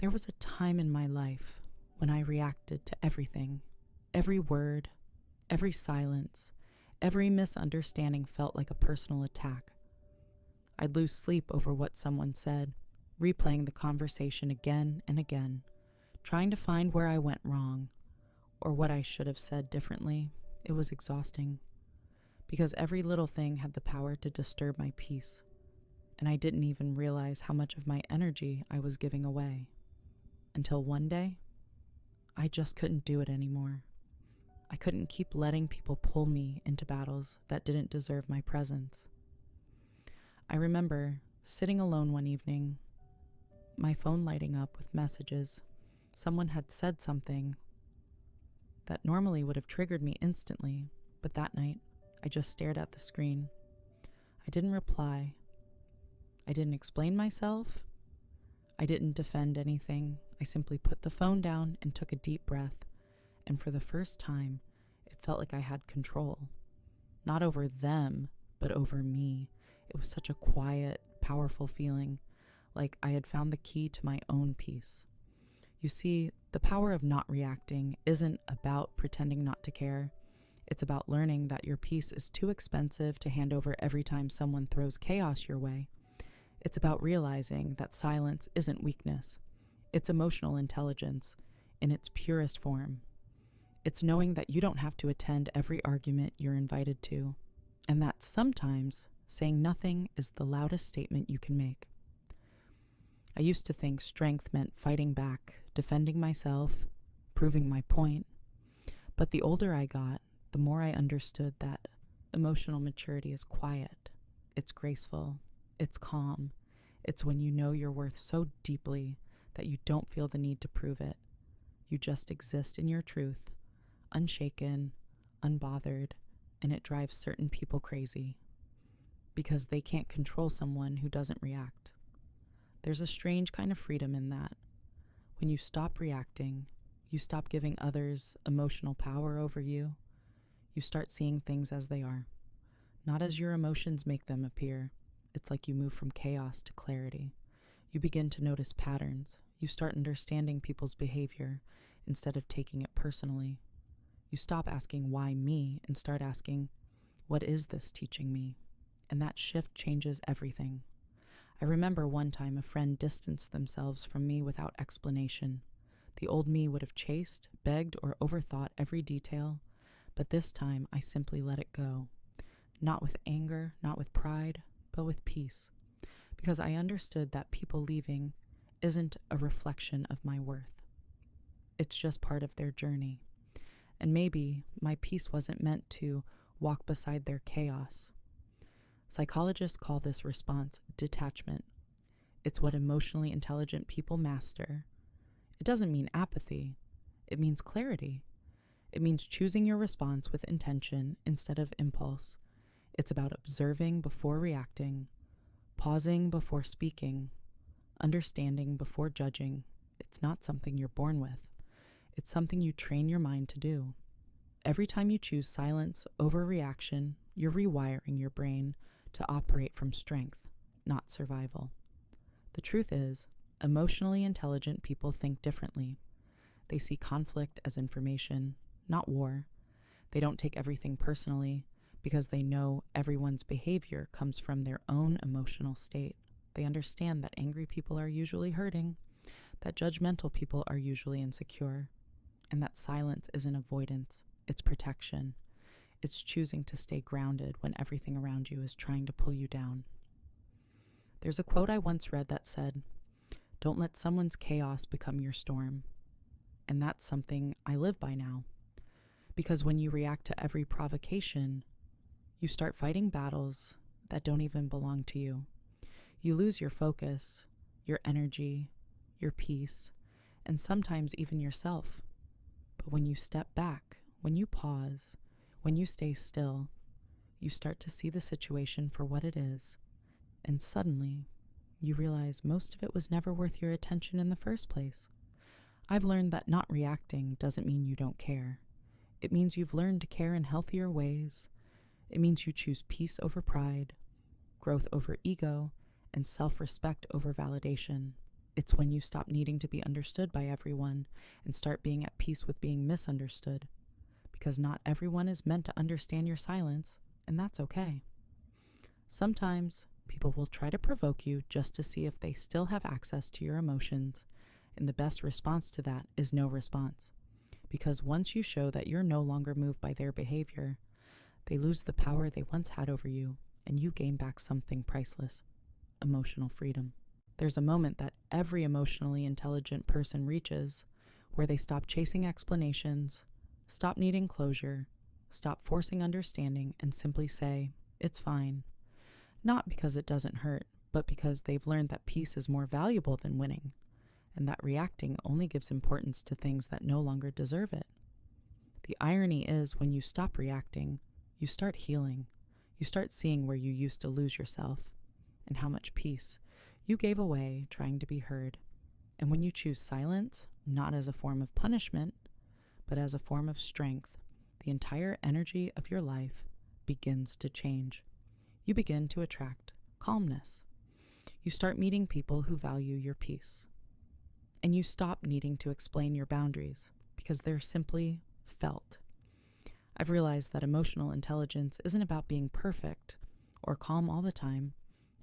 There was a time in my life when I reacted to everything. Every word, every silence, every misunderstanding felt like a personal attack. I'd lose sleep over what someone said, replaying the conversation again and again, trying to find where I went wrong or what I should have said differently. It was exhausting because every little thing had the power to disturb my peace, and I didn't even realize how much of my energy I was giving away. Until one day, I just couldn't do it anymore. I couldn't keep letting people pull me into battles that didn't deserve my presence. I remember sitting alone one evening, my phone lighting up with messages. Someone had said something that normally would have triggered me instantly, but that night, I just stared at the screen. I didn't reply. I didn't explain myself. I didn't defend anything. I simply put the phone down and took a deep breath, and for the first time, it felt like I had control. Not over them, but over me. It was such a quiet, powerful feeling, like I had found the key to my own peace. You see, the power of not reacting isn't about pretending not to care. It's about learning that your peace is too expensive to hand over every time someone throws chaos your way. It's about realizing that silence isn't weakness. It's emotional intelligence in its purest form. It's knowing that you don't have to attend every argument you're invited to, and that sometimes saying nothing is the loudest statement you can make. I used to think strength meant fighting back, defending myself, proving my point. But the older I got, the more I understood that emotional maturity is quiet, it's graceful, it's calm. It's when you know your worth so deeply that you don't feel the need to prove it. You just exist in your truth, unshaken, unbothered, and it drives certain people crazy because they can't control someone who doesn't react. There's a strange kind of freedom in that. When you stop reacting, you stop giving others emotional power over you. You start seeing things as they are, not as your emotions make them appear. It's like you move from chaos to clarity. You begin to notice patterns. You start understanding people's behavior instead of taking it personally. You stop asking, why me, and start asking, what is this teaching me? And that shift changes everything. I remember one time a friend distanced themselves from me without explanation. The old me would have chased, begged, or overthought every detail, but this time I simply let it go. Not with anger, not with pride, but with peace. Because I understood that people leaving isn't a reflection of my worth. It's just part of their journey. And maybe my peace wasn't meant to walk beside their chaos. Psychologists call this response detachment. It's what emotionally intelligent people master. It doesn't mean apathy. It means clarity. It means choosing your response with intention instead of impulse. It's about observing before reacting, pausing before speaking, understanding before judging. It's not something you're born with. It's something you train your mind to do. Every time you choose silence over reaction, you're rewiring your brain to operate from strength, not survival. The truth is, emotionally intelligent people think differently. They see conflict as information, not war. They don't take everything personally because they know everyone's behavior comes from their own emotional state. They understand that angry people are usually hurting, that judgmental people are usually insecure, and that silence isn't avoidance, it's protection. It's choosing to stay grounded when everything around you is trying to pull you down. There's a quote I once read that said, "Don't let someone's chaos become your storm." And that's something I live by now. Because when you react to every provocation, you start fighting battles that don't even belong to you. You lose your focus, your energy, your peace, and sometimes even yourself. But when you step back, when you pause, when you stay still, you start to see the situation for what it is, and suddenly you realize most of it was never worth your attention in the first place. I've learned that not reacting doesn't mean you don't care. It means you've learned to care in healthier ways. It means you choose peace over pride, growth over ego, and self-respect over validation. It's when you stop needing to be understood by everyone and start being at peace with being misunderstood. Because not everyone is meant to understand your silence, and that's okay. Sometimes people will try to provoke you just to see if they still have access to your emotions, and the best response to that is no response. Because once you show that you're no longer moved by their behavior, they lose the power they once had over you, and you gain back something priceless: emotional freedom. There's a moment that every emotionally intelligent person reaches where they stop chasing explanations, stop needing closure, stop forcing understanding, and simply say, "It's fine." Not because it doesn't hurt, but because they've learned that peace is more valuable than winning, and that reacting only gives importance to things that no longer deserve it. The irony is, when you stop reacting, you start healing. You start seeing where you used to lose yourself, and how much peace you gave away trying to be heard. And when you choose silence, not as a form of punishment, but as a form of strength, the entire energy of your life begins to change. You begin to attract calmness. You start meeting people who value your peace. And you stop needing to explain your boundaries because they're simply felt. I've realized that emotional intelligence isn't about being perfect or calm all the time.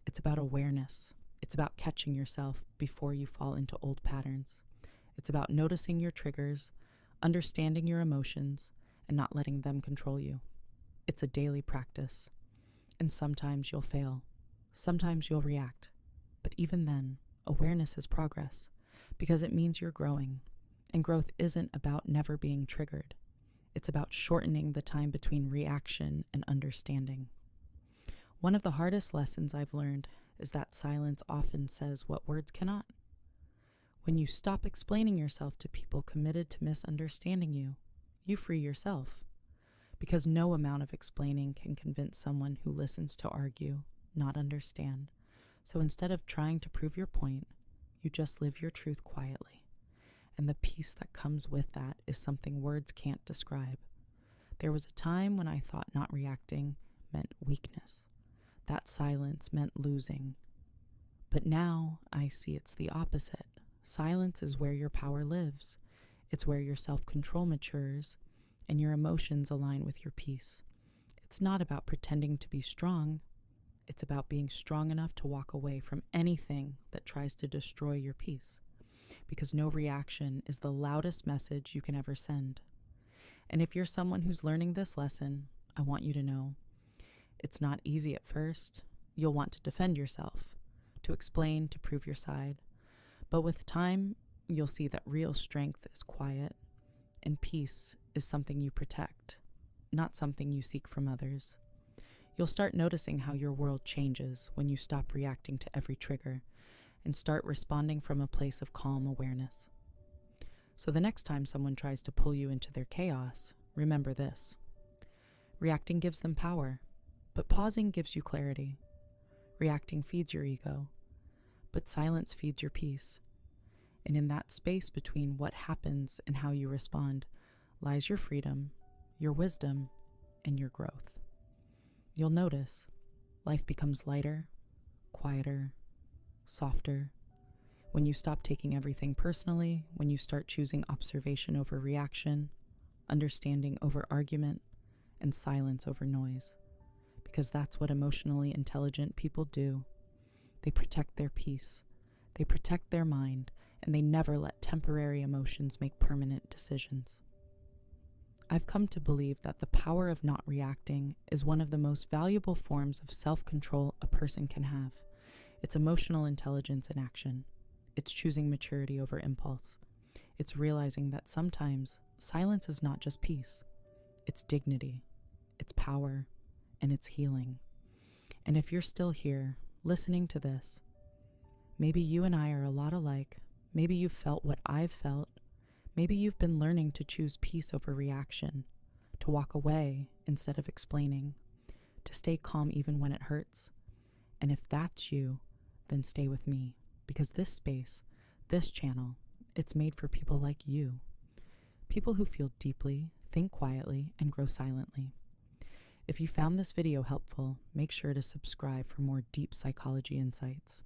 It's about awareness. It's about catching yourself before you fall into old patterns. It's about noticing your triggers, understanding your emotions, and not letting them control you. It's a daily practice. And sometimes you'll fail. Sometimes you'll react. But even then, awareness is progress, because it means you're growing. And growth isn't about never being triggered. It's about shortening the time between reaction and understanding. One of the hardest lessons I've learned is that silence often says what words cannot. When you stop explaining yourself to people committed to misunderstanding you, you free yourself. Because no amount of explaining can convince someone who listens to argue, not understand. So instead of trying to prove your point, you just live your truth quietly. And the peace that comes with that is something words can't describe. There was a time when I thought not reacting meant weakness. That silence meant losing. But now I see it's the opposite. Silence is where your power lives. It's where your self-control matures and your emotions align with your peace. It's not about pretending to be strong. It's about being strong enough to walk away from anything that tries to destroy your peace. Because no reaction is the loudest message you can ever send. And if you're someone who's learning this lesson, I want you to know it's not easy at first. You'll want to defend yourself, to explain, to prove your side. But with time, you'll see that real strength is quiet, and peace is something you protect, not something you seek from others. You'll start noticing how your world changes when you stop reacting to every trigger and start responding from a place of calm awareness. So the next time someone tries to pull you into their chaos, remember this: reacting gives them power, but pausing gives you clarity. Reacting feeds your ego, but silence feeds your peace. And in that space between what happens and how you respond lies your freedom, your wisdom, and your growth. You'll notice life becomes lighter, quieter, softer. When you stop taking everything personally, when you start choosing observation over reaction, understanding over argument, and silence over noise. Because that's what emotionally intelligent people do. They protect their peace. They protect their mind, and they never let temporary emotions make permanent decisions. I've come to believe that the power of not reacting is one of the most valuable forms of self-control a person can have. It's emotional intelligence in action. It's choosing maturity over impulse. It's realizing that sometimes silence is not just peace. It's dignity, it's power, and it's healing. And if you're still here, listening to this, maybe you and I are a lot alike. Maybe you've felt what I've felt. Maybe you've been learning to choose peace over reaction, to walk away instead of explaining, to stay calm even when it hurts. And if that's you, then stay with me, because this space, this channel, it's made for people like you. People who feel deeply, think quietly, and grow silently. If you found this video helpful, make sure to subscribe for more deep psychology insights.